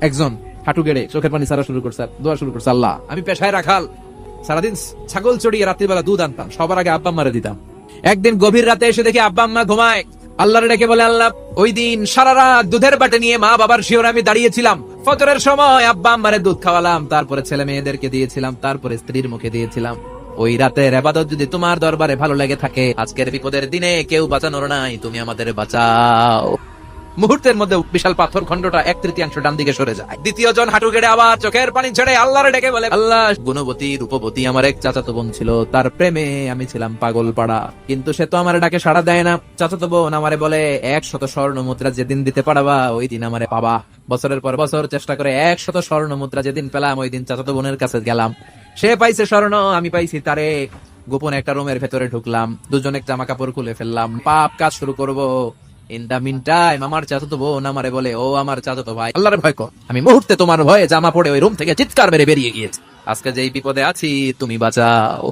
একজন হাঁটু গেড়ে চোখের পানি ছাড়া শুরু করছে, দোয়া শুরু করছে, আল্লাহ আমি পেশায় রাখাল, সারাদিন ছাগল চড়িয়ে রাত্রিবেলা দুধ আনতাম, সবার আগে আব্বা আম্মারে দিতাম। একদিন গভীর রাতে এসে দেখি আব্বা আম্মা ঘুমায়। আল্লাহরে ডেকে বলে, আল্লাহ ওই দিন সারা রাত দুধের বাটে নিয়ে মা বাবার শিওরে আমি দাঁড়িয়েছিলাম, ফজরের সময় আব্বা আম্মারে দুধ খাওয়ালাম, তারপরে ছেলে মেয়েদেরকে দিয়েছিলাম, তারপরে স্ত্রীর মুখে দিয়েছিলাম। ওই রাতের ইবাদত যদি তোমার দরবারে ভালো লেগে থাকে, আজকের বিপদের দিনে কেউ বাঁচানোর নাই, তুমি আমাদের বাঁচাও। মুহূর্তের মধ্যে বিশাল পাথর খণ্ডটা 1/3 ডান দিকে সরে যায়। দ্বিতীয় জন হাঁটু গেড়ে আবার চোখের পানি ছেড়ে আল্লাহরে ডেকে বলে, আল্লাহ গুণবতী রূপবতী আমার এক চাচাতো বোন ছিল, তার প্রেমে আমি ছিলাম পাগল পাড়া, কিন্তু সে তো আমার ডাকে সাড়া দেয় না। চাচাতো বোন আমারে বলে 100 স্বর্ণ মুদ্রা যেদিন দিতে পারবা ওই দিন আমারে পাবা। বছরের পর বছর চেষ্টা করে 100 স্বর্ণ মুদ্রা যেদিন পেলাম ওই দিন চাচাতো বোনের কাছে গেলাম। সে পাইছে স্বর্ণ, আমি পাইছি তারে। গোপনে একটা রুমের ভেতরে ঢুকলাম, দুজনে জামা কাপড় খুলে ফেললাম, পাপ কাজ শুরু করবো। ইন দা মিন টাইম আমার চাচাতো বোন আমারে বলে, ও আমার চাচাতো ভাই, আল্লাহরে ভয় কর। আমি মুহূর্তে তোমার ভয়ে জামা পড়ে ওই রুম থেকে চিৎকার মেরে বেরিয়ে গিয়েছি। আজকে যেই বিপদে আছি তুমি বাঁচাও।